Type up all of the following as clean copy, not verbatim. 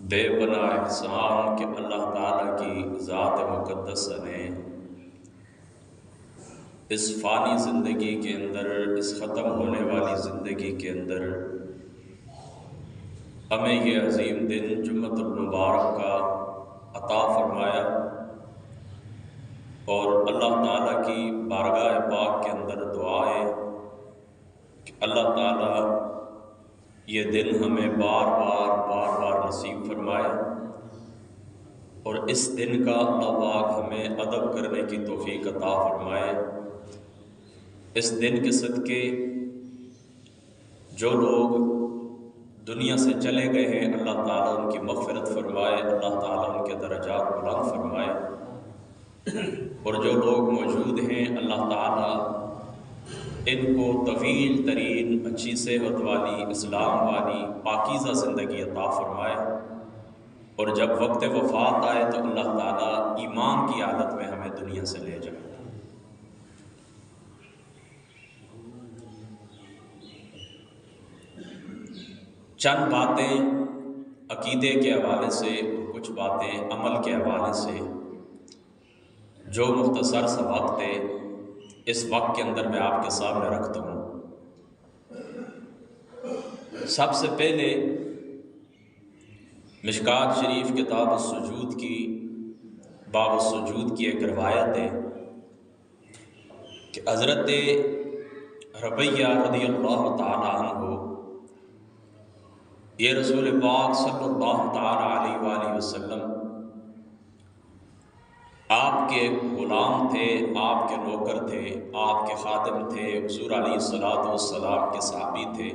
بے پناہ احسان کہ اللہ تعالیٰ کی ذات مقدس نے اس فانی زندگی کے اندر، اس ختم ہونے والی زندگی کے اندر ہمیں یہ عظیم دن جمعۃ المبارک کا عطا فرمایا، اور اللہ تعالیٰ کی بارگاہ پاک کے اندر دعا ہے کہ اللہ تعالیٰ یہ دن ہمیں بار بار نصیب فرمائے، اور اس دن کا اللہ پاک ہمیں ادب کرنے کی توفیق عطا فرمائے۔ اس دن کے صدقے جو لوگ دنیا سے چلے گئے ہیں، اللہ تعالیٰ ان کی مغفرت فرمائے، اللہ تعالیٰ ان کے درجات بلند فرمائے، اور جو لوگ موجود ہیں اللہ تعالیٰ ان کو طویل ترین، اچھی صحت والی، اسلام والی، پاکیزہ زندگی عطا فرمائے، اور جب وقت وفات آئے تو اللہ تعالیٰ ایمان کی حالت میں ہمیں دنیا سے لے جائے۔ چند باتیں عقیدے کے حوالے سے اور کچھ باتیں عمل کے حوالے سے جو مختصر سا وقت ہے، اس وقت کے اندر میں آپ کے سامنے رکھتا ہوں۔ سب سے پہلے مشکات شریف کتاب السجود کی باب السجود کی ایک روایت ہے کہ حضرت ربیہ رضی اللہ تعالی عنہ یہ رسول پاک صلی اللہ تعالی علیہ وآلہ وسلم آپ کے غلام تھے، آپ کے نوکر تھے، آپ کے خادم تھے، حضور علیہ الصلوۃ والسلام کے صحابی تھے۔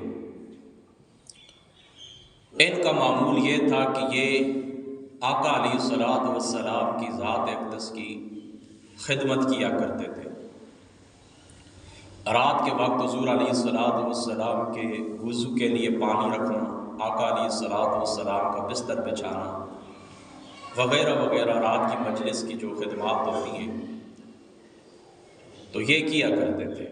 ان کا معمول یہ تھا کہ یہ آقا علیہ الصلوۃ والسلام کی ذات اقدس کی خدمت کیا کرتے تھے۔ رات کے وقت حضور علیہ الصلوۃ والسلام کے وضو کے لیے پانی رکھنا، آقا علیہ الصلوۃ والسلام کا بستر بچھانا وغیرہ وغیرہ، رات کی مجلس کی جو خدمات ہوتی ہیں تو یہ کیا کرتے تھے۔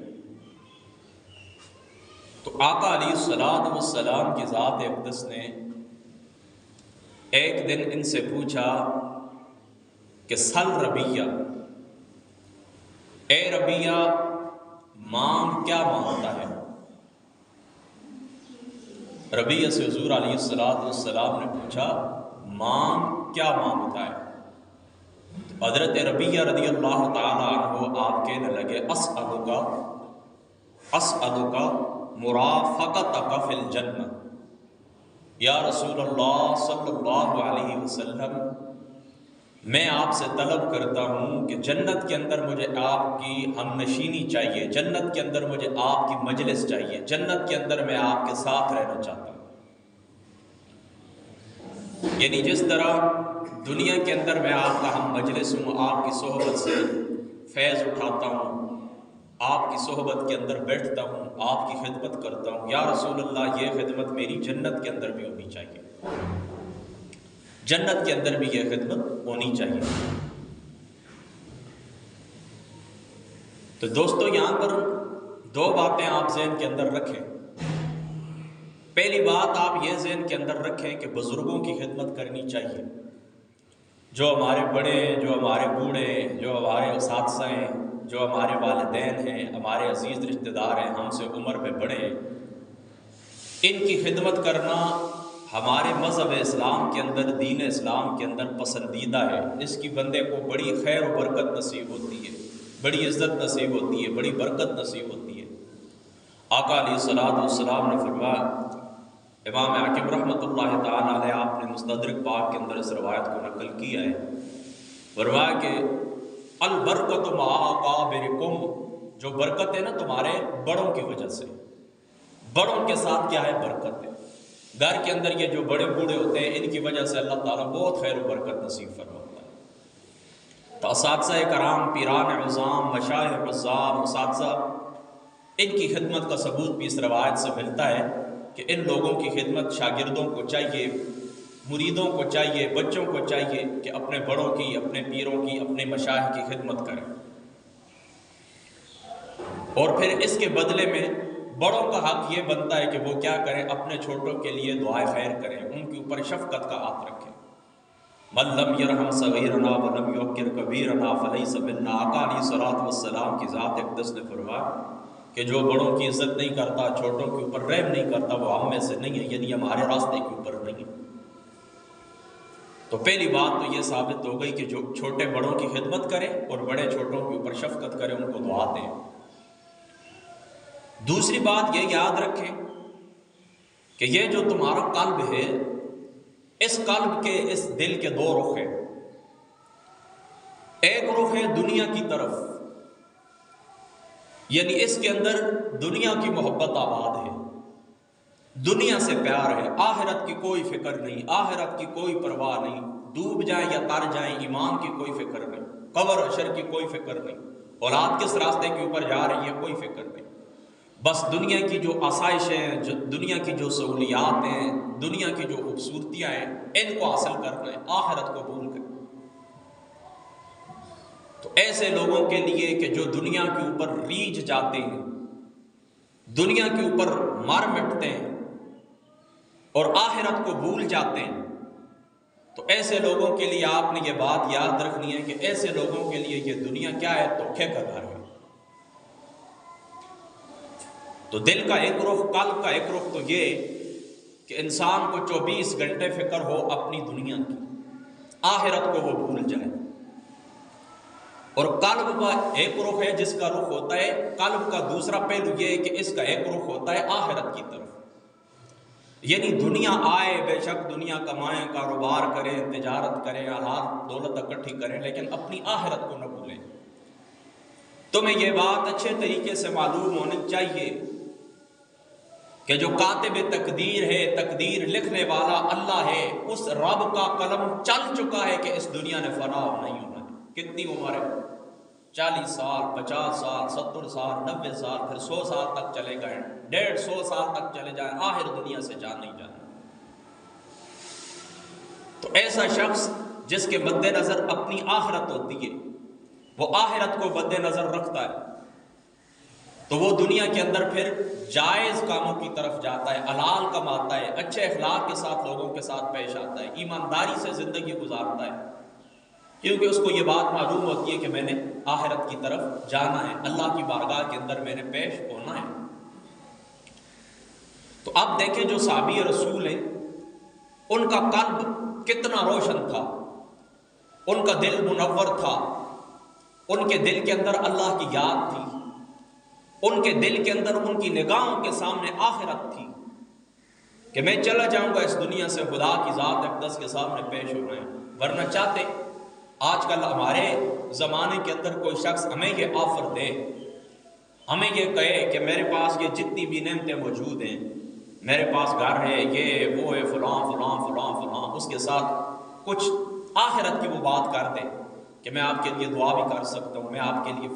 تو آقا علیہ الصلوۃ والسلام کی ذات اقدس نے ایک دن ان سے پوچھا کہ سل ربیہ، اے ربیہ مانگ کیا مانگتا ہے؟ ربیہ سے حضور علیہ الصلوۃ والسلام نے پوچھا مانگ کیا مانگتا ہے؟ حضرت ربیہ رضی اللہ تعالی عنہ آپ کہنے لگے اسألک مرافقتک فی الجنہ، یا رسول اللہ صلی اللہ علیہ وسلم میں آپ سے طلب کرتا ہوں کہ جنت کے اندر مجھے آپ کی ہم نشینی چاہیے، جنت کے اندر مجھے آپ کی مجلس چاہیے، جنت کے اندر میں آپ کے ساتھ رہنا چاہتا ہوں۔ یعنی جس طرح دنیا کے اندر میں آپ کا ہم مجلس ہوں، آپ کی صحبت سے فیض اٹھاتا ہوں، آپ کی صحبت کے اندر بیٹھتا ہوں، آپ کی خدمت کرتا ہوں، یا رسول اللہ یہ خدمت میری جنت کے اندر بھی ہونی چاہیے، جنت کے اندر بھی یہ خدمت ہونی چاہیے۔ تو دوستو یہاں پر دو باتیں آپ ذہن کے اندر رکھیں۔ پہلی بات آپ یہ ذہن کے اندر رکھیں کہ بزرگوں کی خدمت کرنی چاہیے، جو ہمارے بڑے ہیں، جو ہمارے بوڑھے ہیں، جو ہمارے اساتذہ ہیں، جو ہمارے والدین ہیں، ہمارے عزیز رشتہ دار ہیں، ہم سے عمر میں بڑے ہیں، ان کی خدمت کرنا ہمارے مذہب اسلام کے اندر، دین اسلام کے اندر پسندیدہ ہے۔ اس کی بندے کو بڑی خیر و برکت نصیب ہوتی ہے، بڑی عزت نصیب ہوتی ہے، بڑی برکت نصیب ہوتی ہے۔ آقا علیہ الصلوۃ والسلام نے فرمایا، امام حاکم رحمۃ اللہ تعالی علیہ آپ نے مستدرک پاک کے اندر اس روایت کو نقل کیا ہے، فرمایا کہ البرکت مع اکابرکم، جو برکت ہے نا تمہارے بڑوں کی وجہ سے، بڑوں کے ساتھ کیا ہے برکت ہے۔ گھر کے اندر یہ جو بڑے بوڑھے ہوتے ہیں ان کی وجہ سے اللہ تعالیٰ بہت خیر و برکت نصیب فرماتا ہے۔ تو اساتذہ کرام، پیران عظام، مشائخ عظام، اساتذہ، ان کی خدمت کا ثبوت بھی اس روایت سے ملتا ہے کہ ان لوگوں کی خدمت شاگردوں کو چاہیے، مریدوں کو چاہیے، بچوں کو چاہیے کہ اپنے بڑوں کی، اپنے پیروں کی، اپنے مشائخ کی خدمت کریں، اور پھر اس کے بدلے میں بڑوں کا حق یہ بنتا ہے کہ وہ کیا کریں، اپنے چھوٹوں کے لیے دعائے خیر کریں، ان کے اوپر شفقت کا ہاتھ رکھیں۔ من لم یرحم صغیرنا ولم یوقر کبیرنا فلیس منا۔ آقا علیہ الصلوۃ والسلام کی ذات اقدس نے فرمایا کہ جو بڑوں کی عزت نہیں کرتا، چھوٹوں کے اوپر رحم نہیں کرتا، وہ ہم میں سے نہیں ہے، یعنی ہمارے راستے کے اوپر نہیں ہے۔ تو پہلی بات تو یہ ثابت ہو گئی کہ جو چھوٹے بڑوں کی خدمت کریں اور بڑے چھوٹوں کے اوپر شفقت کریں، ان کو دعا دیں۔ دوسری بات یہ یاد رکھیں کہ یہ جو تمہارا قلب ہے، اس قلب کے، اس دل کے دو رخ ہیں۔ ایک رخ ہے دنیا کی طرف، یعنی اس کے اندر دنیا کی محبت آباد ہے، دنیا سے پیار ہے، آخرت کی کوئی فکر نہیں، آخرت کی کوئی پرواہ نہیں، ڈوب جائیں یا تر جائیں ایمان کی کوئی فکر نہیں، قبر حشر کی کوئی فکر نہیں، اولاد کس راستے کے اوپر جا رہی ہے کوئی فکر نہیں۔ بس دنیا کی جو آسائشیں ہیں، جو دنیا کی جو سہولیات ہیں، دنیا کی جو خوبصورتیاں ہیں، ان کو حاصل کرنا ہے، آخرت کو بھول کر۔ تو ایسے لوگوں کے لیے کہ جو دنیا کے اوپر ریجھ جاتے ہیں، دنیا کے اوپر مر مٹتے ہیں اور آخرت کو بھول جاتے ہیں، تو ایسے لوگوں کے لیے آپ نے یہ بات یاد رکھنی ہے کہ ایسے لوگوں کے لیے یہ دنیا کیا ہے، دھوکے کا گھر ہے۔ تو دل کا ایک رخ، قلب کا ایک رخ تو یہ کہ انسان کو 24 گھنٹے فکر ہو اپنی دنیا کی، آخرت کو وہ بھول جائے۔ اور قلب کا ایک رخ ہے جس کا رخ ہوتا ہے، قلب کا دوسرا پہلو یہ ہے کہ اس کا ایک رخ ہوتا ہے آخرت کی طرف، یعنی دنیا آئے، بے شک دنیا کمائیں، کاروبار کریں، تجارت کریں، آلات دولت اکٹھی کریں، لیکن اپنی آخرت کو نہ بھولیں۔ تمہیں یہ بات اچھے طریقے سے معلوم ہونی چاہیے کہ جو کاتب تقدیر ہے، تقدیر لکھنے والا اللہ ہے، اس رب کا قلم چل چکا ہے کہ اس دنیا نے فنا نہیں ہونا ہے۔ کتنی عمر ہے؟ 40 سال، 50 سال، 70 سال، 90 سال، پھر 100 سال تک چلے گئے، 150 سال تک چلے جائیں، آخر دنیا سے جان نہیں جانا۔ تو ایسا شخص جس کے مد نظر اپنی آخرت ہوتی ہے، وہ آخرت کو مد نظر رکھتا ہے، تو وہ دنیا کے اندر پھر جائز کاموں کی طرف جاتا ہے، حلال کماتا ہے، اچھے اخلاق کے ساتھ لوگوں کے ساتھ پیش آتا ہے، ایمانداری سے زندگی گزارتا ہے، کیونکہ اس کو یہ بات معلوم ہوتی ہے کہ میں نے آخرت کی طرف جانا ہے، اللہ کی بارگاہ کے اندر میں نے پیش ہونا ہے۔ تو اب دیکھیں جو صحابی رسول ہیں، ان کا قلب کتنا روشن تھا، ان کا دل منور تھا، ان کے دل کے اندر اللہ کی یاد تھی، ان کے دل کے اندر ان کی نگاہوں کے سامنے آخرت تھی کہ میں چلا جاؤں گا اس دنیا سے، خدا کی ذات اقدس کے سامنے پیش ہو رہے ہیں۔ ورنہ چاہتے آج کل ہمارے زمانے کے اندر کوئی شخص ہمیں یہ آفر دے، ہمیں یہ کہے کہ میرے پاس یہ جتنی بھی نعمتیں موجود ہیں، میرے پاس گھر ہے، یہ وہ ہے، فلاں فلاں فلاں فلاں، اس کے ساتھ کچھ آخرت کی وہ بات کر دے کہ میں آپ کے لیے دعا بھی کر سکتا ہوں، میں آپ کے لیے،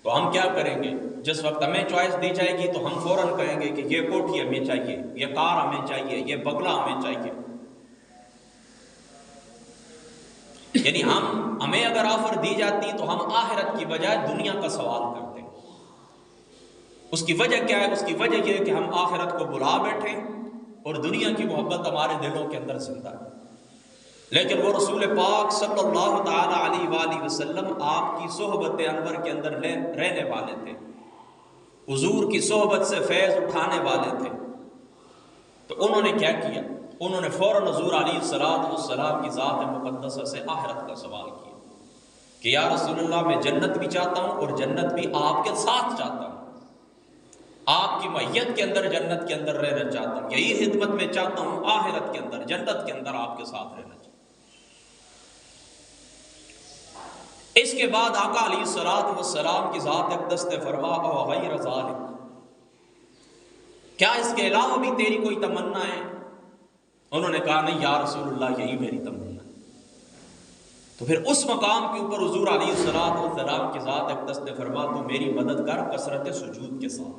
تو ہم کیا کریں گے؟ جس وقت ہمیں چوائس دی جائے گی تو ہم فوراً کہیں گے کہ یہ کوٹھی ہمیں چاہیے، یہ کار ہمیں چاہیے، یہ بنگلہ ہمیں چاہیے۔ یعنی ہمیں اگر آفر دی جاتی تو ہم آخرت کی بجائے دنیا کا سوال کرتے ہیں۔ اس کی وجہ کیا ہے؟ اس کی وجہ یہ ہے کہ ہم آخرت کو بلا بیٹھے اور دنیا کی محبت ہمارے دلوں کے اندر زندہ ہے۔ لیکن وہ رسول پاک صلی اللہ تعالی علیہ وآلہ وسلم آپ کی صحبت انور کے اندر رہنے والے تھے، حضور کی صحبت سے فیض اٹھانے والے تھے، تو انہوں نے کیا کیا؟ انہوں نے فوراً حضور علیہ السلام کی ذات مقدسہ سے آخرت کا سوال کیا کہ یا رسول اللہ، میں جنت بھی چاہتا ہوں اور جنت بھی آپ کے ساتھ چاہتا ہوں، آپ کی معیت کے اندر جنت کے اندر رہنا چاہتا ہوں، یہی خدمت میں چاہتا ہوں، آخرت کے اندر جنت کے اندر آپ کے ساتھ رہنا چاہتا ہوں۔ اس کے بعد آقا علیہ السلام کی ذات اقدس نے فرمایا او غیر ذالک، کیا اس کے علاوہ بھی تیری کوئی تمنا ہے؟ انہوں نے کہا نہیں یا رسول اللہ، یہی میری تمنا ہے۔ تو پھر اس مقام کے اوپر حضور علیہ السلام کی ذات اقدس نے فرمایا تو میری مدد کر کثرت سجود کے ساتھ،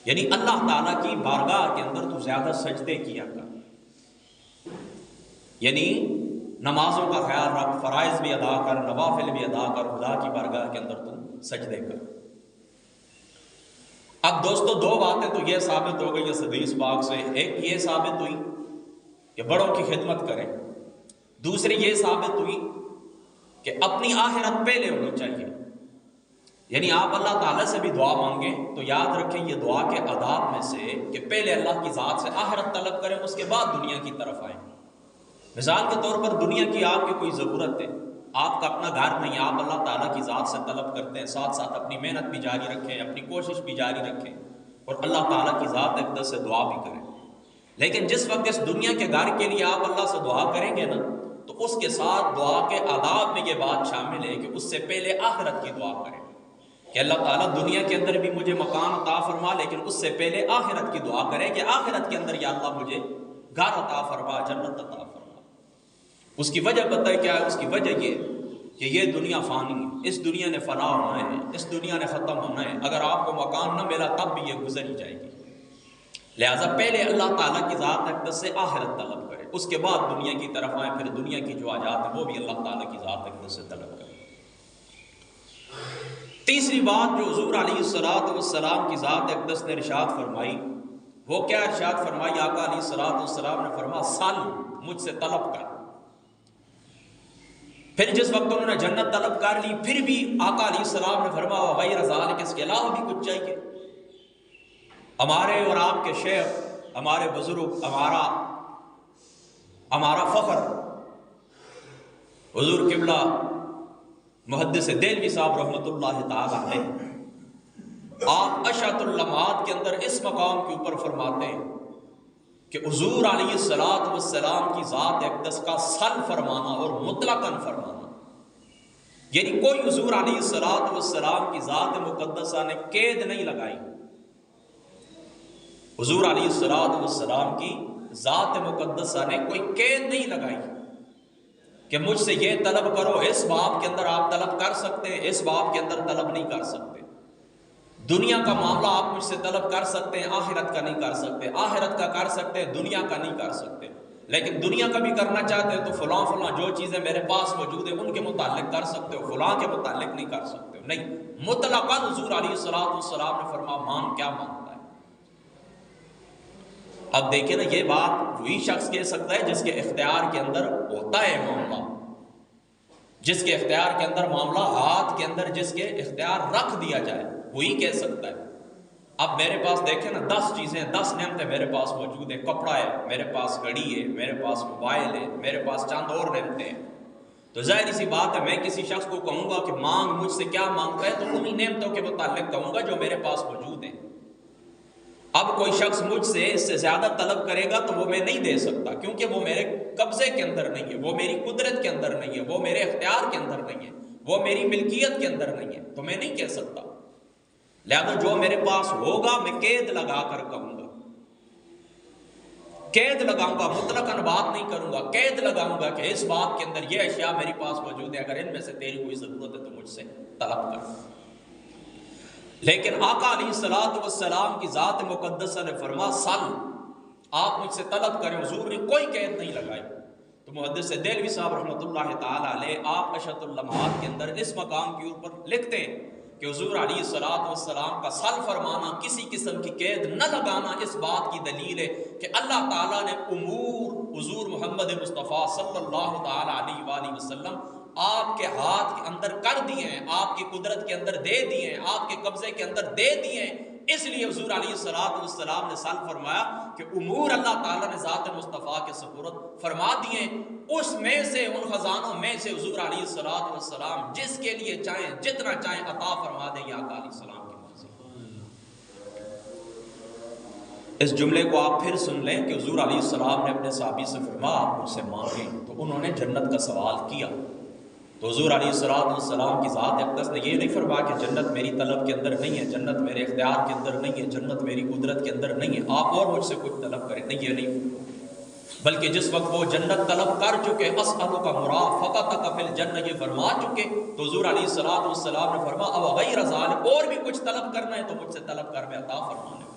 یعنی اللہ تعالیٰ کی بارگاہ کے اندر تو زیادہ سجدے کیا کر، یعنی نمازوں کا خیال رکھ، فرائض بھی ادا کر، نوافل بھی ادا کر، خدا کی بارگاہ کے اندر تم سجدے کر۔ اب دوستو دو باتیں تو یہ ثابت ہو گئی اس حدیث پاک سے، ایک یہ ثابت ہوئی کہ بڑوں کی خدمت کریں، دوسری یہ ثابت ہوئی کہ اپنی آخرت پہلے ہونی چاہیے۔ یعنی آپ اللہ تعالیٰ سے بھی دعا مانگیں تو یاد رکھیں یہ دعا کے آداب میں سے کہ پہلے اللہ کی ذات سے آخرت طلب کریں، اس کے بعد دنیا کی طرف آئیں۔ مثال کے طور پر دنیا کی آپ کی کوئی ضرورت ہے، آپ کا اپنا گھر نہیں، آپ اللہ تعالیٰ کی ذات سے طلب کرتے ہیں، ساتھ ساتھ اپنی محنت بھی جاری رکھیں، اپنی کوشش بھی جاری رکھیں اور اللہ تعالیٰ کی ذات اقدس سے دعا بھی کریں۔ لیکن جس وقت اس دنیا کے گھر کے لیے آپ اللہ سے دعا کریں گے نا، تو اس کے ساتھ دعا کے آداب میں یہ بات شامل ہے کہ اس سے پہلے آخرت کی دعا کریں کہ اللہ تعالیٰ دنیا کے اندر بھی مجھے مکان عطا فرما، لیکن اس سے پہلے آخرت کی دعا کریں کہ آخرت کے اندر یا اللہ مجھے گھر عطا فرما، جنت عطا فرما۔ اس کی وجہ بتائے کیا ہے؟ اس کی وجہ یہ کہ یہ دنیا فانی ہے، اس دنیا نے فنا ہونا ہے، اس دنیا نے ختم ہونا ہے۔ اگر آپ کو مکان نہ ملا تب بھی یہ گزر ہی جائے گی، لہٰذا پہلے اللہ تعالیٰ کی ذات اقدس سے آخرت طلب کرے، اس کے بعد دنیا کی طرف آئیں، پھر دنیا کی جو حاجات ہیں وہ بھی اللہ تعالیٰ کی ذات اقدس سے طلب کرے۔ تیسری بات جو حضور علیہ السلام کی ذات اقدس نے ارشاد فرمائی، وہ کیا ارشاد فرمائی؟ آقا علیہ السلام نے فرمایا سل، مجھ سے طلب کر۔ پھر جس وقت انہوں نے جنت طلب کر لی، پھر بھی آقا علیہ السلام نے فرمایا غیر ذالک، اس کے علاوہ بھی کچھ چاہیے۔ ہمارے اور آپ کے شیخ، ہمارے بزرگ، ہمارا فخر حضور قبلہ محدث دہلوی صاحب رحمۃ اللہ تعالی علیہ، آپ اشعۃ اللمعات کے اندر اس مقام کے اوپر فرماتے ہیں کہ حضور علیہ السلام کی ذات اقدس کا سل فرمانا اور مطلقاً فرمانا، یعنی کوئی حضور علیہ السلام کی ذات مقدسہ نے قید نہیں لگائی، حضور علیہ السلام کی ذات مقدسہ نے کوئی قید نہیں لگائی کہ مجھ سے یہ طلب کرو، اس باب کے اندر آپ طلب کر سکتے ہیں، اس باب کے اندر طلب نہیں کر سکتے۔ دنیا کا معاملہ آپ مجھ سے طلب کر سکتے ہیں، آخرت کا نہیں کر سکتے، آخرت کا کر سکتے ہیں، دنیا کا نہیں کر سکتے۔ لیکن دنیا کا بھی کرنا چاہتے ہیں تو فلاں جو چیزیں میرے پاس موجود ہیں ان کے متعلق کر سکتے ہو، فلاں کے متعلق نہیں کر سکتے ہو، نہیں، مطلقاً حضور علیہ السلام نے فرمایا مان کیا مانگتا ہے۔ اب دیکھیں نا، یہ بات وہی شخص کہہ سکتا ہے جس کے اختیار کے اندر ہوتا ہے معاملہ، جس کے اختیار کے اندر معاملہ ہاتھ کے اندر جس کے اختیار رکھ دیا جائے وہی کہہ سکتا ہے۔ اب میرے پاس دیکھیں نا 10 چیزیں، 10 نعمتیں میرے پاس موجود ہیں، کپڑا ہے، میرے پاس گھڑی ہے، میرے پاس موبائل ہے، میرے پاس چند اور نعمتیں ہیں، تو ظاہر سی بات ہے میں کسی شخص کو کہوں گا کہ مانگ، مجھ سے کیا مانگتا ہے، تو انہی نعمتوں کے متعلق کہوں گا جو میرے پاس موجود ہیں۔ اب کوئی شخص مجھ سے اس سے زیادہ طلب کرے گا تو وہ میں نہیں دے سکتا، کیونکہ وہ میرے قبضے کے اندر نہیں ہے، وہ میری قدرت کے اندر نہیں ہے، وہ میرے اختیار کے اندر نہیں ہے، وہ میری ملکیت کے اندر نہیں ہے، تو میں نہیں کہہ سکتا۔ لہذا جو میرے پاس ہوگا میں قید لگا کر کہوں گا، قید لگاؤں گا، مطلقاً بات نہیں کروں گا، قید لگاؤں گا کہ اس بات کے اندر یہ اشیاء میرے پاس موجود ہے، اگر ان میں سے تیری کوئی ضرورت ہے تو مجھ سے طلب کر۔ لیکن آقا علیہ السلام کی ذات مقدسہ نے فرمایا سل، آپ مجھ سے طلب کریں، حضور نے کوئی قید نہیں لگائی۔ تو محدث دہلوی صاحب رحمۃ اللہ تعالی علیہ آپ اشعۃ اللمعات کے اندر اس مقام کے اوپر لکھتے ہیں کہ حضور علیہ السلام کا سل فرمانا، کسی قسم کی قید نہ لگانا، اس بات کی دلیل ہے کہ اللہ تعالیٰ نے امور حضور محمد مصطفیٰ صلی اللہ تعالی علیہ وآلہ وسلم آپ کے ہاتھ کے اندر کر دیے ہیں، آپ کی قدرت کے اندر دے دیے ہیں، آپ کے قبضے کے اندر دے دیے ہیں۔ اس لیے حضور علیہ السلام نے سل فرمایا کہ امور اللہ تعالیٰ نے ذات مصطفیٰ کے سپرد فرما دیے، اس میں سے، ان خزانوں میں سے حضور علیہ السلام جس کے لیے چاہیں جتنا چاہیں عطا فرما دیں یا آقا علیہ السلام کی مرضی۔ اس جملے کو آپ پھر سن لیں کہ حضور علیہ السلام نے اپنے صحابی سے فرمایا آپ مجھ سے مانگیں، تو انہوں نے جنت کا سوال کیا، تو حضور علیہ السلام کی ذات اقدس نے یہ نہیں فرمایا کہ جنت میری طلب کے اندر نہیں ہے، جنت میرے اختیار کے اندر نہیں ہے، جنت میری قدرت کے اندر نہیں ہے، آپ اور مجھ سے کچھ طلب کریں، نہیں، یہ نہیں، بلکہ جس وقت وہ جنت طلب کر چکے، اسألک مرافقتک فی الجنہ، یہ فرما چکے، تو حضور علیہ السلام نے فرمایا اب غیر ذالک، اور بھی کچھ طلب کرنا ہے تو مجھ سے طلب کر، میں عطا فرمانے والا۔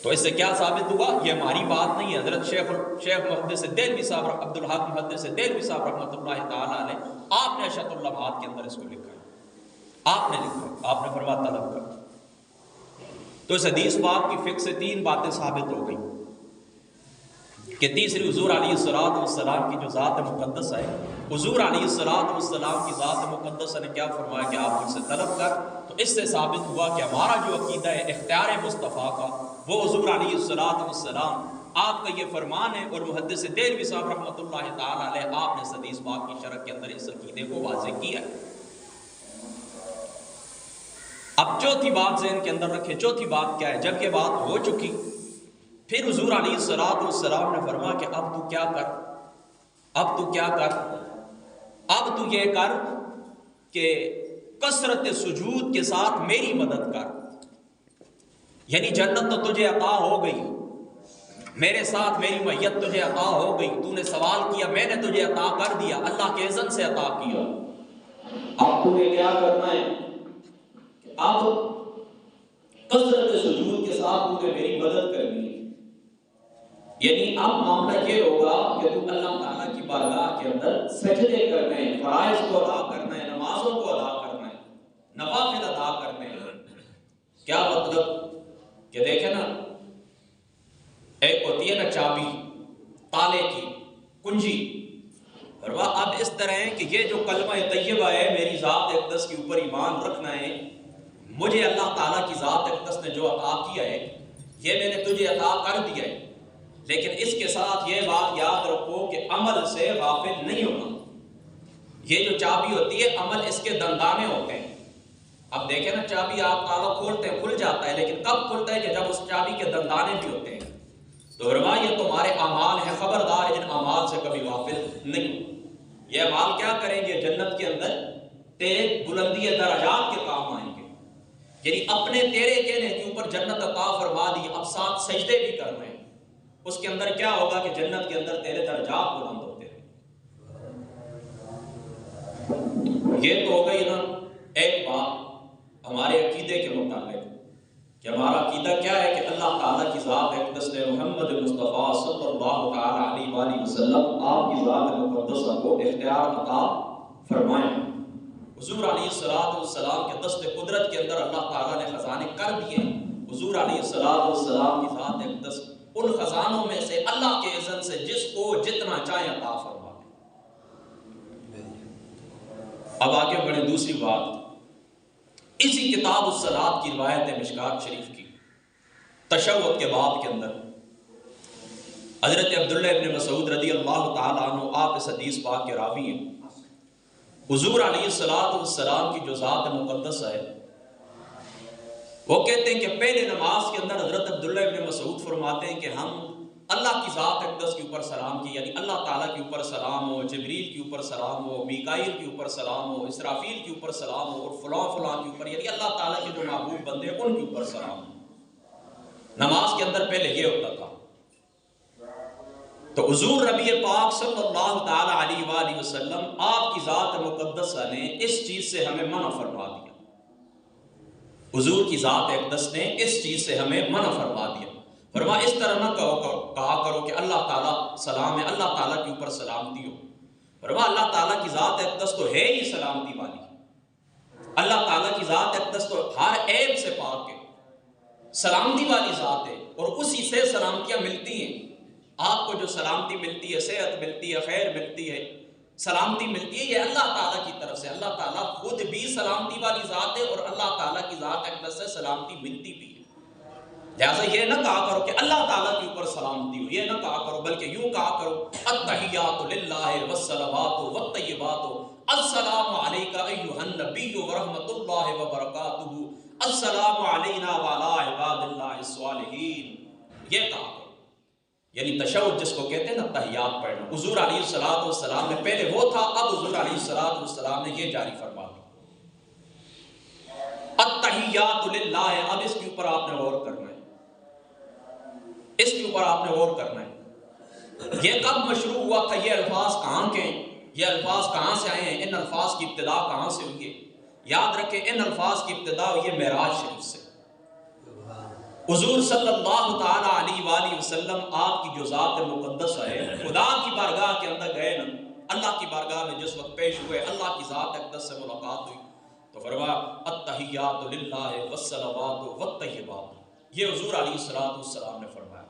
تو اس سے کیا ثابت ہوا؟ یہ ہماری بات نہیں ہے، حضرت شیخ محدث دہلوی صاحب عبدالحق محدث دہلوی صاحب رحمۃ اللہ تعالی علیہ آپ نے اشعۃ اللمعات کے اندر اس کو لکھا ہے۔ آپ نے لکھا ہے، آپ نے فرمایا طلب کر۔ تو اس حدیث پاک کی فقہ سے 3 باتیں ثابت ہو گئی کہ تیسری حضور علیہ السلام کی جو ذات مقدس ہے، حضور علیہ السلام کی ذات مقدس نے کیا فرمایا کہ آپ مجھ سے طلب کر۔ تو اس سے ثابت ہوا کہ ہمارا جو عقیدہ ہے اختیار مصطفیٰ کا، وہ حضور علیہ السلام آپ کا یہ فرمان ہے، اور محدث دہلوی صاحب رحمۃ اللہ تعالی علیہ آپ نے اس حدیث پاک کی شرح کے اندر اس عقیدے کو واضح کیا ہے۔ اب چوتھی بات ذہن کے اندر رکھیں، چوتھی بات کیا ہے؟ جب یہ بات ہو چکی، پھر حضور علیہ السلام نے فرمایا کہ اب تو کیا کر، اب تو کیا کر، اب تو یہ کر کہ کثرت سجود کے ساتھ میری مدد کر۔ یعنی جنت تو تجھے عطا ہو گئی، میرے ساتھ میری معیت تجھے عطا ہو گئی، تو نے سوال کیا، میں نے تجھے عطا کر دیا، اللہ کے اذن سے عطا کیا۔ اب تمہیں کیا کرنا ہے؟ اب کثرت سجود کے ساتھ تمہیں میری مدد کرنی ہے۔ یعنی اب معاملہ یہ ہوگا کہ تم اللہ تعالیٰ کی بارگاہ کے اندر سجدے کرنے ہیں، فرائض کو ادا کرنا ہے، نمازوں کو ادا کرنا ہے، نوافل ادا کرنے ہیں۔ کیا مطلب کہ دیکھیں نا، ایک ہوتی ہے نا چابی تالے کی کنجی، اور وہ اب اس طرح ہے کہ یہ جو کلمہ طیبہ ہے، میری ذات اقدس کے اوپر ایمان رکھنا ہے، مجھے اللہ تعالیٰ کی ذات اقدس نے جو عطا کیا ہے یہ میں نے تجھے عطا کر دیا ہے، لیکن اس کے ساتھ یہ بات یاد رکھو کہ عمل سے غافل نہیں ہونا۔ یہ جو چابی ہوتی ہے، عمل اس کے دندانے ہوتے ہیں۔ اب دیکھیں نا، چابی آپ تالا کھولتے ہیں، کھل جاتا ہے، لیکن کب کھلتا ہے؟ کہ جب اس چابی کے دندانے بھی ہوتے ہیں۔ تو یہ تمہارے اعمال ہیں، خبردار ان اعمال سے کبھی غافل نہیں ہو۔ یہ اعمال کیا کریں گے؟ جنت کے اندر تیرے بلندی درجات کے کام آئیں گے۔ یعنی اپنے تیرے کہنے کے اوپر جنت عطا فرما دی، اب ساتھ سجدے بھی کر رہے ہیں، اس کے اندر کیا ہوگا کہ جنت کے اندر تیرے درجات بلند ہوتے ہیں۔ یہ تو ہو گئی نا ایک بات ہمارے عقیدے کے متعلق، کہ ہمارا عقیدہ کیا ہے کہ اللہ تعالیٰ کی ذات اقدس نے محمد مصطفیٰ صلی اللہ تعالیٰ علیہ وآلہ وسلم آپ کی ذات مقدسہ کو اختیار عطا فرمائے۔ حضور علیہ السلام کے دست قدرت کے اندر اللہ تعالیٰ نے خزانے کر دیے۔ حضور علیہ السلام کی ذات اقدس ان خزانوں میں سے اللہ کے اذن سے جس کو جتنا چاہے عطا فرما دے۔ اب آگے بڑھیں، دوسری بات، اسی کتاب الصلاۃ کی روایت ہے مشکات شریف کی، تشہد کے باب کے اندر حضرت عبداللہ ابن مسعود رضی اللہ تعالیٰ عنہ آپ اس حدیث پاک کے راوی ہیں۔ حضور علیہ السلام کی جو ذات مقدس ہے، وہ کہتے ہیں کہ پہلے نماز کے اندر حضرت عبداللہ ابن مسعود فرماتے ہیں کہ ہم اللہ کی ذات اقدس کے اوپر سلام کی، یعنی اللہ تعالیٰ کے اوپر سلام ہو، جبریل کے اوپر سلام ہو، میکائیل کے اوپر سلام ہو، اسرافیل کے اوپر سلام ہو، اور فلاں فلاں کے اوپر، یعنی اللہ تعالیٰ کے جو محبوب بندے ہیں ان کے اوپر سلام ہو۔ نماز کے اندر پہلے یہ ہوتا تھا۔ تو حضور نبی پاک صلی اللہ تعالیٰ علیہ وآلہ وسلم آپ کی ذات مقدسہ نے اس چیز سے ہمیں منع فرما دیا۔ حضور کی ذات اقدس نے اس چیز سے ہمیں منع فرما دیا۔ فرما اس طرح نہ کہا کرو کہ اللہ تعالیٰ سلام ہے، اللہ تعالیٰ کے اوپر سلامتی ہو۔ فرما اللہ تعالیٰ کی ذات اقدس تو ہے ہی سلامتی والی، اللہ تعالیٰ کی ذات اقدس تو ہر عیب سے پاک ہے، سلامتی والی ذات ہے، اور اسی سے سلامتیاں ملتی ہیں۔ آپ کو جو سلامتی ملتی ہے، صحت ملتی ہے، خیر ملتی ہے، سلامتی ملتی ہے، یہ اللہ تعالیٰ کی طرف سے۔ اللہ تعالیٰ خود بھی سلامتی والی ذات ہے، اور اللہ تعالیٰ کی ذات اقدس سے سلامتی ملتی بھی ہے۔ لہٰذا یہ نہ کہا کرو کہ اللہ تعالیٰ کے اوپر سلامتی ہو، یہ نہ کہا کرو، بلکہ یوں کہا کرو التحیات للہ والصلوات والطیبات، السلام علیک ایھا النبی ورحمۃ اللہ وبرکاتہ، السلام علینا وعلی عباد اللہ الصالحین، یہ کہا کرو۔ یعنی تشہد جس کو کہتے ہیں نا، تحیات پڑھنا، حضور علیہ السلام نے پہلے وہ تھا، اب حضور علیہ السلام نے یہ جاری فرما دیا۔ التحیات للہ، اب اس کے اوپر آپ نے غور کرنا ہے، اس کے اوپر آپ نے غور کرنا ہے۔ یہ کب مشروع ہوا تھا؟ یہ الفاظ کہاں کے ہیں؟ یہ الفاظ کہاں سے آئے ہیں؟ ان الفاظ کی ابتدا کہاں سے ہوئی ہے؟ یاد رکھیں، ان الفاظ کی ابتدا ہوئی ہے معراج شریف سے۔ حضور صلی اللہ تعالیٰ علیہ وآلہ وسلم آپ کی جو ذات مقدس ہے، خدا کی بارگاہ کے اندر گئے نا، اللہ کی بارگاہ میں جس وقت پیش ہوئے، اللہ کی ذات اقدس سے ملاقات ہوئی، تو فرمایا التحیات للہ والصلوات والطیبات، یہ حضور علیہ السلام نے فرمایا،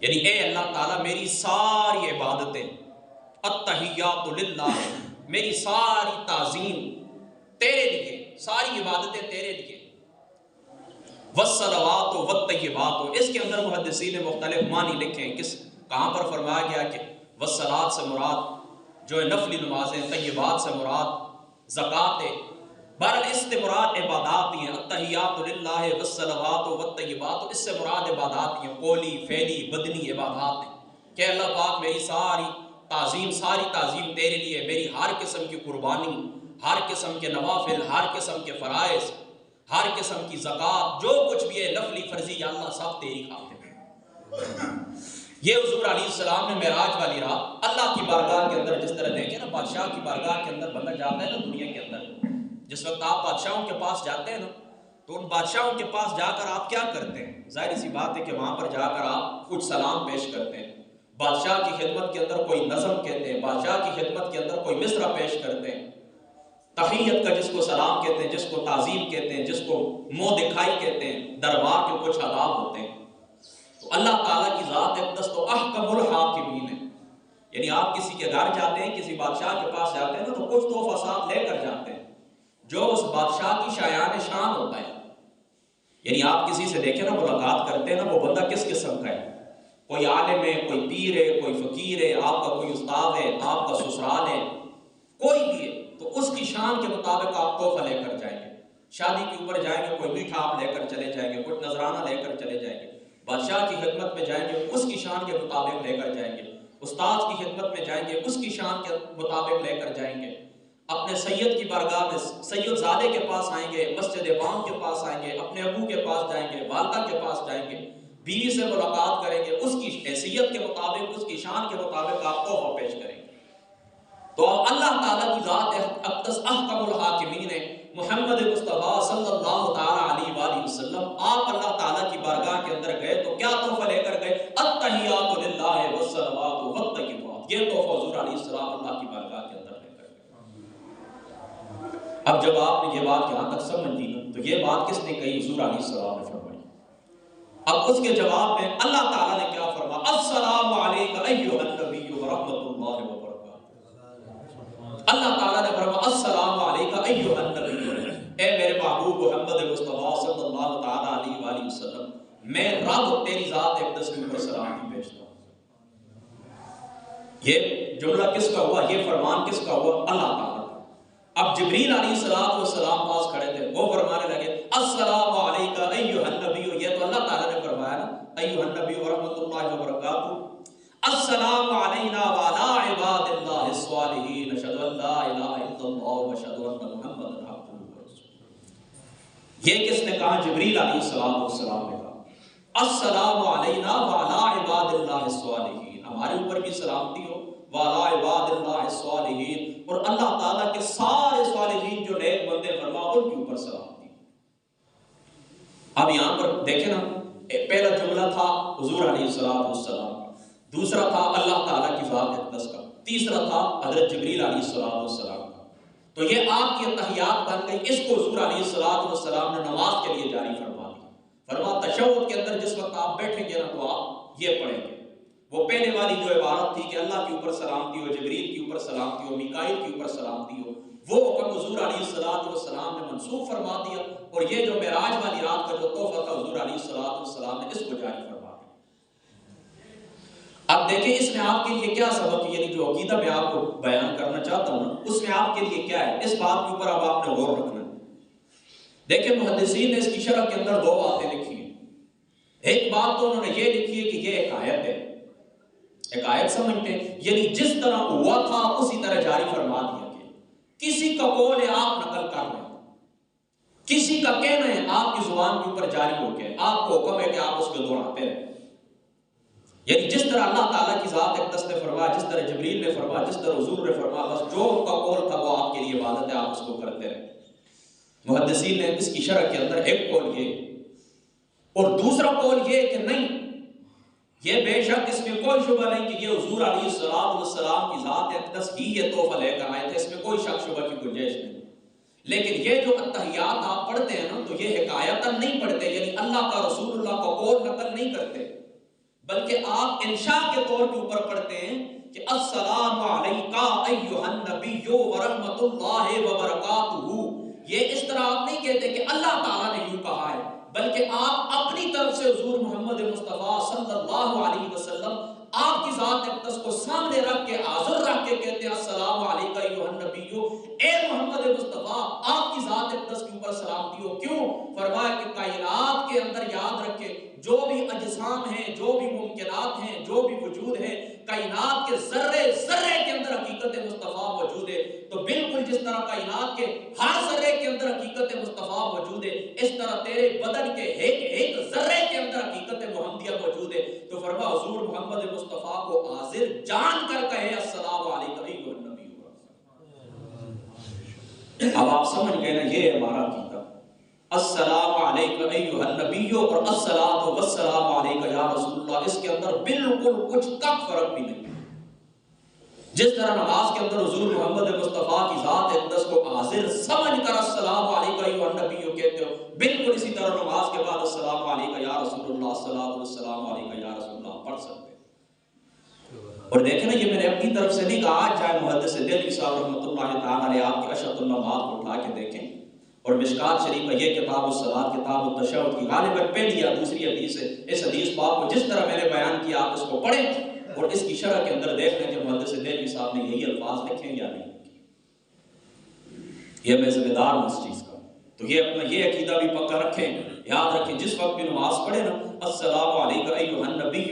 یعنی اے اللہ تعالیٰ میری ساری عبادتیں، التحیات للہ میری ساری تعظیم تیرے لیے، ساری عبادتیں تیرے لیے، والصلوات والطیبات، اس کے اندر محدثین نے مختلف معنی لکھے ہیں، کہاں پر فرمایا گیا کہ والصلاۃ سے مراد جو ہے نفلی نمازیں، طیبات سے مراد زکوٰۃ ہے، بہرحال اس سے مراد عبادات ہی ہیں، التحیات للہ والصلوات والطیبات، اس سے مراد عبادات ہیں، قولی فعلی بدنی عبادات ہیں کہ اللہ پاک میری ساری تعظیم تیرے لیے، میری ہر قسم کی قربانی، ہر قسم کے نوافل، ہر قسم کے فرائض، ہر قسم کی زکوٰۃ، جو کچھ بھی ہے نفلی فرضی یا اللہ سب تیری خاطر ہے۔ یہ حضور علیہ السلام نے معراج والی رات اللہ کی بارگاہ کے اندر، جس طرح دیکھیں نا بادشاہ کی بارگاہ کے اندر بندہ جاتا ہے نا دنیا کے اندر، جس وقت آپ بادشاہوں کے پاس جاتے ہیں نا تو ان بادشاہوں کے پاس جا کر آپ کیا کرتے ہیں؟ ظاہر سی بات ہے کہ وہاں پر جا کر آپ کچھ سلام پیش کرتے ہیں، بادشاہ کی خدمت کے اندر کوئی نظم کہتے ہیں، بادشاہ کی خدمت کے اندر کوئی مصرع پیش کرتے ہیں، تحیت کا جس کو سلام کہتے ہیں، جس کو تعظیم کہتے ہیں، جس کو منہ دکھائی کہتے ہیں، دربار کے کچھ آداب ہوتے ہیں۔ تو اللہ تعالیٰ کی ذات اقدس تو احکم الحاکمین ہے، یعنی آپ کسی کے گھر جاتے ہیں، کسی بادشاہ کے پاس جاتے ہیں نا تو کچھ تحفہ ساتھ لے کر جاتے ہیں جو اس بادشاہ کی شایان شان ہوتا ہے، یعنی آپ کسی سے دیکھیں نا ملاقات کرتے ہیں نا وہ بندہ کس قسم کا ہے، کوئی عالم ہے، کوئی پیر ہے، کوئی فقیر ہے، آپ کا کوئی استاد ہے، آپ کا سسرال ہے، کوئی بھی ہے، تو اس کی شان کے مطابق آپ تحفہ لے کر جائیں گے، شادی کے اوپر جائیں گے کوئی میٹھا آپ لے کر چلے جائیں گے، کچھ نذرانہ لے کر چلے جائیں گے، بادشاہ کی خدمت میں جائیں گے اس کی شان کے مطابق لے کر جائیں گے، استاد کی خدمت میں جائیں گے اس کی شان کے مطابق لے کر جائیں گے، اپنے سید کی بارگاہ میں سید زادے کے پاس آئیں گے، مسجد امام کے پاس آئیں گے، اپنے ابو کے پاس جائیں گے، والدہ کے پاس جائیں گے، بیوی سے ملاقات کریں گے، اس کی حیثیت کے مطابق، اس کی شان کے مطابق آپ تحفہ پیش کریں گے۔ تو اللہ تعالیٰ کی ذات اقدس احکم الحاکمین ہے، محمد مصطفیٰ صلی اللہ تعالیٰ علیہ وآلہ وسلم آپ اللہ تعالیٰ کی بارگاہ کے اندر گئے تو کیا تحفہ لے کر گئے؟ التحیات للہ والصلوات والطیبات، یہ تحفہ حضور علیہ السلام اللہ کی بارگاہ کے اندر لے کر گئے۔ اب جب آپ نے یہ بات یہاں تک سمجھ لی تو یہ بات کس نے کہی؟ حضور علیہ السلام نے فرمائی۔ اب اس کے جواب میں اللہ تعالیٰ نے کیا فرمایا؟ السلام علیک ایھا النبی ورحمۃ اللہ وبرکاتہ۔ اللہ تعالیٰ نے فرمایا السلام علیک ایھا النبی، اے میرے محبوب محمد مصطفیٰ صلی اللہ تعالیٰ علیہ وآلہ وسلم، میں رب تیری ذات اقدس کے اوپر سلامتی بھیجتا ہوں۔ یہ جملہ کس کا ہوا؟ یہ فرمان کس کا ہوا؟ اللہ تعالیٰ۔ اب جبریل علیہ السلام پاس کھڑے تھے، وہ فرمانے لگے السلام علیک ایھا النبی، یہ تو اللہ تعالیٰ نے فرمایا نا ایھا النبی ورحمۃ اللہ وبرکاتہ، السلام علینا وعلی عباد اللہ الصالحین، اشہد ان لا الہ الا اللہ واشہد ان محمدا عبدہ ورسولہ۔ یہ کس نے کہا؟ جبریل علیہ السلام نے کہا السلام علینا وعلی عباد اللہ الصالحین، ہمارے اوپر بھی سلامتی ہو، وعلی عباد اللہ الصالحین، اور اللہ تعالیٰ کے سارے صالحین جو نیک بندے فرما ان کے اوپر سلامتی۔ اب یہاں پر دیکھیں نا، پہلا جملہ تھا حضور علیہ السلام کا، دوسرا تھا اللہ تعالیٰ کی ذات اقدس کا، تیسرا تھا حضرت جبریل علیہ السلام کا۔ تو یہ آپ کی تحیات بن گئی، اس کو حضور علیہ السلام نے نماز کے لیے جاری فرما دی۔ فرما تشہد کے اندر جس وقت آپ بیٹھیں گے نا تو آپ یہ پڑھیں گے، وہ پہلے والی جو عبارت تھی کہ اللہ کے اوپر سلامتی ہو، جبریل کے اوپر سلامتی ہو، میکائیل کے اوپر سلامتی ہو، وہ حکم حضور علیہ السلام نے منسوخ فرما دیا، اور یہ جو معراج والی رات کا جو تحفہ تھا حضور علیہ السلام نے اس کو جاری فرما دیا۔ اب دیکھیں اس میں آپ کے لیے کیا سبق، یعنی جو عقیدہ میں آپ کو بیان کرنا چاہتا ہوں اس میں آپ کے لیے کیا ہے، اس بات کے اوپر اب آپ نے غور رکھنا ہے۔ دیکھیں محدثین نے اس کی شرح کے اندر دو باتیں لکھی ہیں۔ ایک بات تو انہوں نے یہ لکھی ہے کہ یہ ایک آیت ہے، ایک آیت سمجھتے ہیں، یعنی جس طرح ہوا تھا اسی طرح جاری فرما دیا گیا، کسی کا قول ہے آپ نقل کر رہے ہیں، کسی کا کہنا ہے آپ کی زبان کے اوپر جاری ہو گیا، آپ کو حکم ہے کہ آپ اس کو دہراتے رہیں، یعنی جس طرح اللہ تعالیٰ کی ذات اقدس نے فرمایا، جس طرح جبریل نے فرمایا، جس طرح حضور نے فرمایا، بس جو ان کا قول تھا وہ آپ کے لیے عبادت ہے، آپ اس کو کرتے رہیں۔ محدثین نے اس کی شرح کے اندر ایک قول یہ، اور دوسرا قول یہ کہ نہیں، یہ بے شک اس میں کوئی شبہ نہیں کہ یہ حضور علیہ السلام کی ذات اقدس ہی یہ تحفہ لے کر آئے تھے، اس میں کوئی شک شبہ کی گنجائش نہیں۔ لیکن یہ جو اتحیات آپ پڑھتے ہیں نا تو یہ حکایتاً نہیں پڑھتے، یعنی اللہ کا رسول اللہ کا قول نقل نہیں کرتے، بلکہ آپ انشاء کے طور کے اوپر پڑھتے ہیں کہ السلام علیکا ایھا النبی ورحمۃ اللہ وبرکاتہ۔ یہ اس طرح آپ نہیں کہتے کہ اللہ تعالیٰ نے یوں کہا ہے، بلکہ آپ اپنی طرف سے حضور محمد مصطفیٰ صلی اللہ علیہ وسلم آپ کی ذات اقدس کو سامنے رکھ کے حاضر رکھ کے کہتے ہیں السلام علیکم ایھا النبی، اے محمد مصطفیٰ آپ کی ذات اقدس کے اوپر سلامتی ہو۔ کیوں؟ فرمایا کہ کائنات کے اندر یاد رکھے جو بھی اجسام ہیں، جو بھی ممکنات ہیں، جو بھی وجود ہے، کائنات کے ذرے ذرے کے اندر حقیقت مصطفیٰ موجود ہے۔ تو بالکل جس طرح کائنات کے ہر ذرے کے اندر حقیقت مصطفیٰ موجود ہے، اس طرح تیرے بدن کے ایک ایک ذرے کے اندر حقیقت محمدیہ موجود ہے۔ تو فرما حضور محمد مصطفیٰ کو حاضر جان کر کہے السلام علیکم ایھا النبی۔ اب آپ سمجھ گئے نا، یہ ہمارا عقیدہ، السلام علیکم ایھا النبی اور الصلاۃ والسلام علیک یا رسول اللہ، اس کے اندر بالکل کچھ تک فرق بھی نہیں۔ جس طرح نماز کے اندر حضور محمد مصطفیٰ کی ذات اقدس کو حاضر سمجھ کر السلام علیکم ایھا النبی کہتے ہو، بالکل اسی طرح نماز کے بعد السلام علیکم یا رسول اللہ، الصلاۃ والسلام علیک یا رسول اللہ پڑھ سکتے ہیں۔ اور دیکھیں نا، یہ میں نے اپنی طرف سے نہیں کہا، چاہے محدث دہلوی صاحب رحمۃ اللہ تعالیٰ علیہ آپ کے اشرف النمات کو اٹھا کے دیکھیں، اور مشکات شریف کا یہ کتاب الصلاۃ، کتاب التشہد کی غالباً پہلی یا دوسری حدیث ہے۔ اس حدیث پاک کو جس طرح میں نے بیان کیا آپ اس کو پڑھیں اور اس کی شرح کے اندر دیکھ لیں کہ محدث دہلوی صاحب نے یہی الفاظ لکھے یا نہیں لکھے۔ یہ میں ذمہ دار ہوں اس چیز کا، تو یہ اپنا یہ عقیدہ بھی پکا رکھیں، یاد رکھیں جس وقت بھی نماز پڑھے نا السلام علیکم ایھا النبی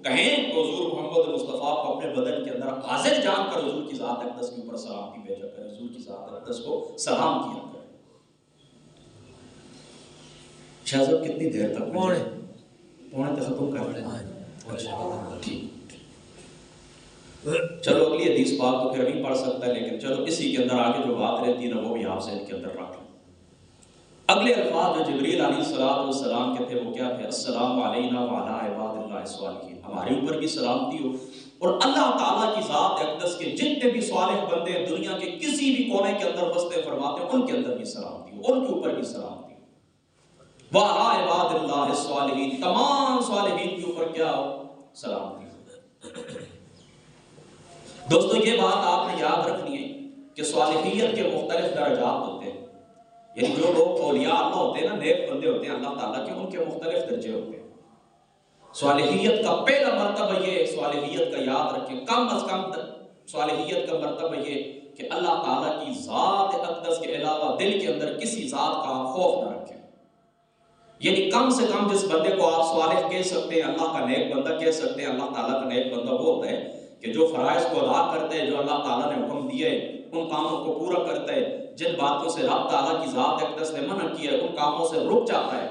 کہیں تو حضور محمد مصطفیٰ کو اپنے بدن کے اندر حاضر جان کر حضور کی ذات اقدس کے اوپر سلامتی بھیجا کریں، حضور کی ذات اقدس کو سلام کیا کریں۔ شہزاد کتنی دیر تک پونے تک ختم کر لیں؟ ٹھیک، چلو اگلی حدیث پاک تو پھر نہیں پڑھ سکتا، لیکن چلو اسی کے اندر آگے جو بات رہتی ہے وہ بھی آپ ذہن کے اندر رکھ لیں۔ اگلے الفاظ جو جبریل علیہ السلام کے تھے وہ کیا تھے؟ السلام علینا وعلی عباد اللہ الصالحین، ہمارے اوپر بھی سلامتی ہو اور اللہ تعالیٰ کی ذات اقدس کے جتنے بھی صالح بندے دنیا کے کسی بھی کونے کے اندر بستے فرماتے ہیں ان کے اندر بھی سلامتی ہو، ان کے اوپر بھی سلامتی ہو، وعلی عباد اللہ الصالحین، تمام صالحین کے اوپر کیا ہو؟ سلامتی ہو۔ دوستو یہ بات آپ نے یاد رکھنی ہے کہ صالحیت کے مختلف درجات ہوتے ہیں، یعنی جو لوگ اولیاء اللہ ہوتے ہیں نا، نیک بندے ہوتے ہیں اللہ تعالیٰ کے، ان کے مختلف درجے ہوتے ہیں۔ صالحیت کا پہلا مرتبہ یہ، صالحیت کا یاد رکھیں، کم از کم صالحیت کا مرتبہ یہ کہ اللہ تعالیٰ کی ذات اقدس کے علاوہ دل کے اندر کسی ذات کا خوف نہ رکھیں۔ یعنی کم سے کم جس بندے کو آپ صالح کہہ سکتے ہیں، اللہ کا نیک بندہ کہہ سکتے ہیں، اللہ تعالیٰ کا نیک بندہ وہ ہوتا ہے کہ جو فرائض کو ادا کرتے ہیں، جو اللہ تعالیٰ نے حکم دیے ان کاموں کو پورا کرتا ہے، جن باتوں سے رب تعالیٰ کی ذات اقدس نے منع کیا ہے ان کاموں سے رک جاتا ہے،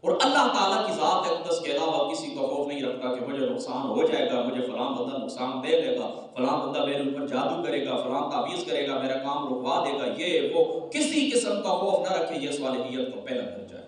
اور اللہ تعالیٰ کی ذات اقدس کے علاوہ کسی کو خوف نہیں رکھتا کہ مجھے نقصان ہو جائے گا، مجھے فلاں بندہ نقصان دے دے گا، فلاں بندہ میرے اوپر جادو کرے گا، فلاں تعویذ کرے گا، میرا کام رکوا دے گا، یہ وہ کسی قسم کا خوف نہ رکھے۔ یہ صالحیت کا پہلا درجہ ہے۔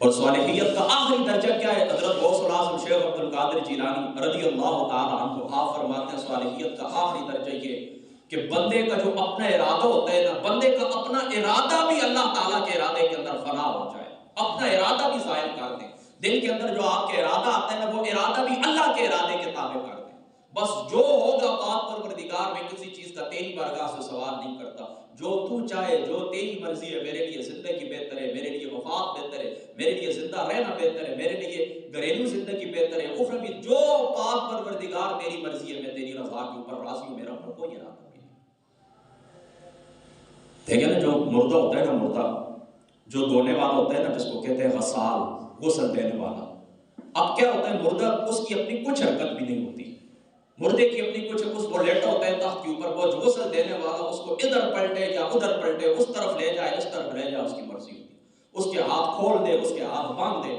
اور صالحیت کا آخری درجہ کیا ہے؟ حضرت غوث العظم شیخ عبد القادر جیلانی رضی اللہ تعالیٰ عنہ آپ فرماتے ہیں صالحیت کا آخری درجہ یہ کہ بندے کا جو اپنا ارادہ ہوتا ہے نا، بندے کا اپنا ارادہ بھی اللہ تعالیٰ کے ارادے کے اندر فنا ہو جائے، اپنا ارادہ بھی ظاہر کر دیں، دل کے اندر جو آپ کے ارادہ آتا ہے نا وہ ارادہ بھی اللہ کے ارادے کے تابع کر دیں، بس جو ہوگا پاک پروردگار میں کسی چیز کا تیری بارگاہ سے سوال نہیں کرتا، جو تو چاہے، جو تیری مرضی ہے، میرے لیے زندگی بہتر ہے، میرے لیے وفات بہتر ہے، میرے لیے زندہ رہنا بہتر ہے، میرے لیے گھریلو زندگی بہتر ہے، اخروی جو پاک پروردگار تیری مرضی ہے، میں تیری رضا کے اوپر راضی ہوں، میرا پر کوئی ارادہ نہیں۔ دیکھیں نا جو مردہ ہوتا ہے نا، مردہ جو دھونے والا ہوتا ہے نا، جس کو کہتے ہیں غسال، غسل دینے والا، اب کیا ہوتا ہے مردہ اس کی اپنی کچھ حرکت بھی نہیں ہوتی، مردے کی اپنی کچھ، اس کو لیٹا ہوتا ہے تخت کے اوپر، وہ غسل دینے والا اس کو ادھر پلٹے یا ادھر پلٹے، اس طرف لے جائے اس طرف لے جائے، اس کی مرضی ہوتی ہے، اس کے ہاتھ کھول دے، اس کے ہاتھ باندھ دے،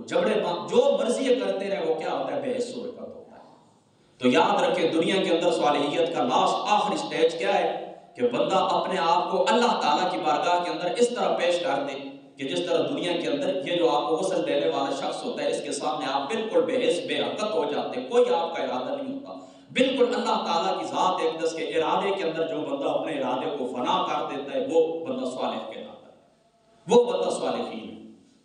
جبڑے باندھ، جو مرضی کرتے رہے، وہ کیا ہوتا ہے؟ بے حس و رکعت ہوتا ہے۔ تو یاد رکھیں دنیا کے اندر صالحیت کا لاسٹ آخری سٹیج کیا ہے کہ بندہ اپنے آپ کو اللہ تعالیٰ کی بارگاہ کے اندر اس طرح پیش کر دے کہ جس طرح دنیا کے اندر یہ جو آپ کو غسل دینے والا شخص ہوتا ہے، اس کے سامنے آپ بالکل بے حس بے حرکت ہو جاتے ہیں، کوئی آپ کا ارادہ نہیں ہوتا، بالکل اللہ تعالیٰ کی ذات اقدس کے ارادے کے اندر جو بندہ اپنے ارادے کو فنا کر دیتا ہے وہ بندہ صالح کہلاتا ہے، وہ بندہ صالحین ہے۔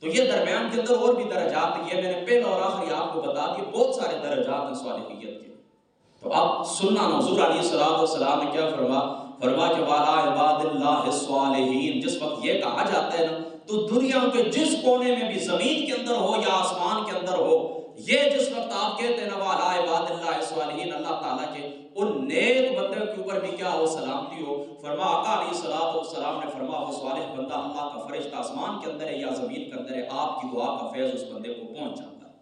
تو یہ درمیان کے اندر اور بھی درجات ہیں، یہ میں نے پہلا اور آخری آپ کو بتا دیے، بہت سارے درجات ہیں صالحیت کے۔ تو اب سننا حضور علیہ السلام نے کیا فرما کہ والا عباد اللہ الصالحین، جس وقت یہ کہا جاتا ہے نا تو دنیا کے جس کونے میں بھی، زمین کے اندر ہو یا آسمان کے اندر ہو، یہ جس وقت آپ کہتے ہیں نا والا عباد اللہ الصالحین، اللہ تعالیٰ کے ان نیک بندے کے اوپر بھی کیا ہو، سلامتی ہو۔ فرما آقا علیہ السلام نے فرما وہ صالح بندہ اللہ کا فرشتہ آسمان کے اندر ہے یا زمین کے اندر ہے، آپ کی دعا کا فیض اس بندے کو پہنچ جاتا ہے۔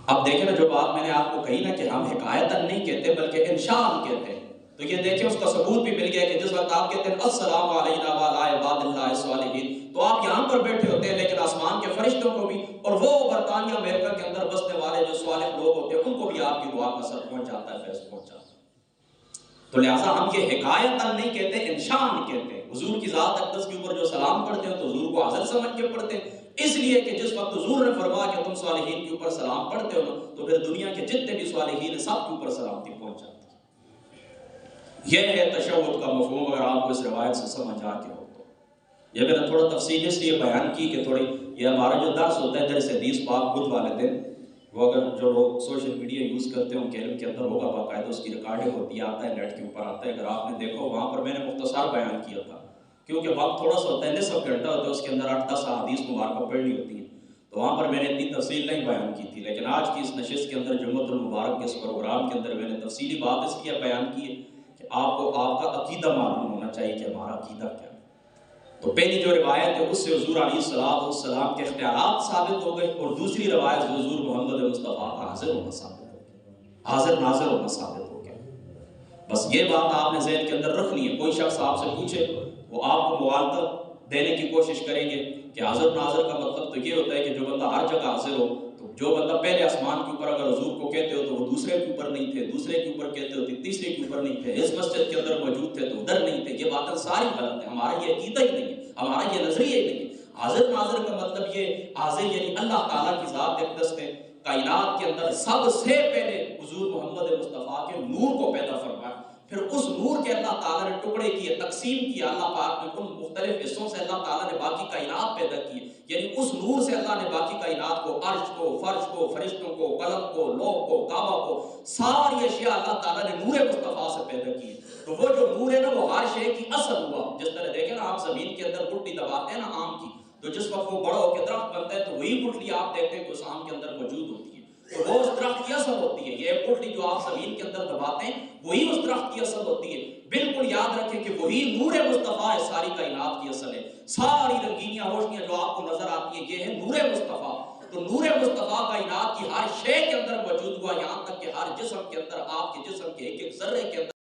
اب دیکھیں نا جو بات میں نے آپ کو کہی نا کہ ہم حکایتاً نہیں کہتے بلکہ انشاء کہتے ہیں، تو یہ دیکھیں اس کا ثبوت بھی مل گیا کہ جس وقت آپ کہتے ہیں السلام علینا وعلی عباد اللہ الصالحین، تو آپ یہاں پر بیٹھے ہوتے ہیں لیکن آسمان کے فرشتوں کو بھی اور وہ برطانیہ امریکہ کے اندر بسنے والے جو صالح لوگ ہوتے ہیں ان کو بھی آپ کی دعا کا اثر پہنچ جاتا ہے، فیض پہنچ جاتا ہے۔ تو لہٰذا ہم یہ حکایتاً نہیں کہتے، انشاء کہتے ہیں۔ حضور کی ذات اقدس کے اوپر جو سلام پڑھتے ہیں تو حضور کو حاضر سمجھ کے پڑھتے ہیں، اس لیے کہ جس وقت حضور نے فرمایا کہ تم صالحین کے اوپر سلام پڑھتے ہو تو پھر دنیا کے جتنے بھی صالحین ہیں سب کے اوپر سلامتی پہنچ جاتی ہے۔ یہ ہے تشہد کا مفہوم، اگر آپ کو اس روایت سے سمجھ آ کے ہو تو۔ یہ میں نے تھوڑا تفصیل اس لیے بیان کی کہ تھوڑی یہ ہمارا جو درس ہوتا ہے درس حدیث پاک بدھ والے دن، وہ اگر جو لوگ سوشل میڈیا یوز کرتے ہیں ان کے علم کے اندر ہوگا، باقاعدہ اس کی ریکارڈنگ ہوتی ہے، آتا ہے نیٹ کے اوپر آتا ہے، اگر آپ نے دیکھو وہاں پر میں نے مختصر بیان کیا تھا کیونکہ وقت تھوڑا سا ہوتا ہے، نصف گھنٹہ ہوتا ہے، اس کے اندر 8-10 احادیث مبارکہ پڑھنی ہوتی ہیں، تو وہاں پر میں نے اتنی تفصیل نہیں بیان کی تھی، لیکن آج کی اس نشست کے اندر جمعۃ المبارک کے اس پروگرام کے اندر میں نے تفصیلی بات اس لیے بیان کی ہے کہ آپ کو آپ کا عقیدہ معلوم ہونا چاہیے کہ ہمارا عقیدہ کیا ہے۔ تو پہلی جو روایت ہے اس سے حضور علیہ السلام کے اختیارات ثابت ہو گئے، اور دوسری روایت سے حضور محمد مصطفیٰ کا حاضر ہونا ثابت ہو گیا، حاضر ناظر ہونا ثابت ہو گیا۔ بس یہ بات آپ نے ذہن کے اندر رکھنی ہے، کوئی شخص آپ سے پوچھے وہ آپ کو موالطہ دینے کی کوشش کریں گے کہ حاضر ناظر کا مطلب تو یہ ہوتا ہے کہ جو بندہ ہر جگہ حاضر ہو، تو جو بندہ پہلے آسمان کے اوپر اگر حضور کو کہتے ہو تو وہ دوسرے کے اوپر نہیں تھے، دوسرے کے اوپر کہتے ہو تو تیسرے کے اوپر نہیں تھے، اس مسجد کے اندر موجود تھے تو ادھر نہیں تھے، یہ باتیں ساری غلط ہیں، ہمارا یہ عقیدہ ہی نہیں ہے، ہمارا یہ نظریہ ہی نہیں ہے۔ حاضر ناظر کا مطلب یہ حاضر یعنی اللہ تعالیٰ کی ذات اقدس نے کائنات کے اندر سب سے پہلے حضور محمد مصطفیٰ کے نور کو پیدا فرمایا، پھر اس نور کے اللہ تعالیٰ نے ٹکڑے کیے، تقسیم کیا، اللہ پاک نے ان مختلف حصوں سے اللہ تعالیٰ نے باقی کائنات پیدا کی، یعنی اس نور سے اللہ نے باقی کائنات کو، عرش کو، فرش کو، فرشتوں کو، قلم کو، لوح کو، کعبہ کو، ساری اشیاء اللہ تعالیٰ نے نور مصطفیٰ سے پیدا کی۔ تو وہ جو نور ہے نا وہ ہر شے کی اصل ہوا، جس طرح دیکھیں نا آپ زمین کے اندر گٹلی دباتے ہیں نا آم کی، تو جس وقت وہ بڑا ہو کے درخت بنتا ہے تو وہی گٹلی آپ دیکھتے ہیں کہ اس آم کے اندر موجود ہوتی ہے، تو وہ اس درخت کی اصل ہوتی ہے۔ یہ گٹلی جو آپ زمین کے اندر دباتے ہیں وہی اس درخت کی اصل ہوتی ہے۔ بالکل یاد رکھیں کہ وہی نور مصطفیٰ ہے، ساری کائنات کی اصل ہے، ساری رنگینیاں روشنیاں جو آپ کو نظر آتی ہیں یہ ہے نور مصطفیٰ۔ تو نور مصطفیٰ کائنات کی ہر شے کے اندر موجود ہوا، یہاں تک کہ ہر جسم کے اندر، آپ کے جسم کے ایک ایک ذرے کے اندر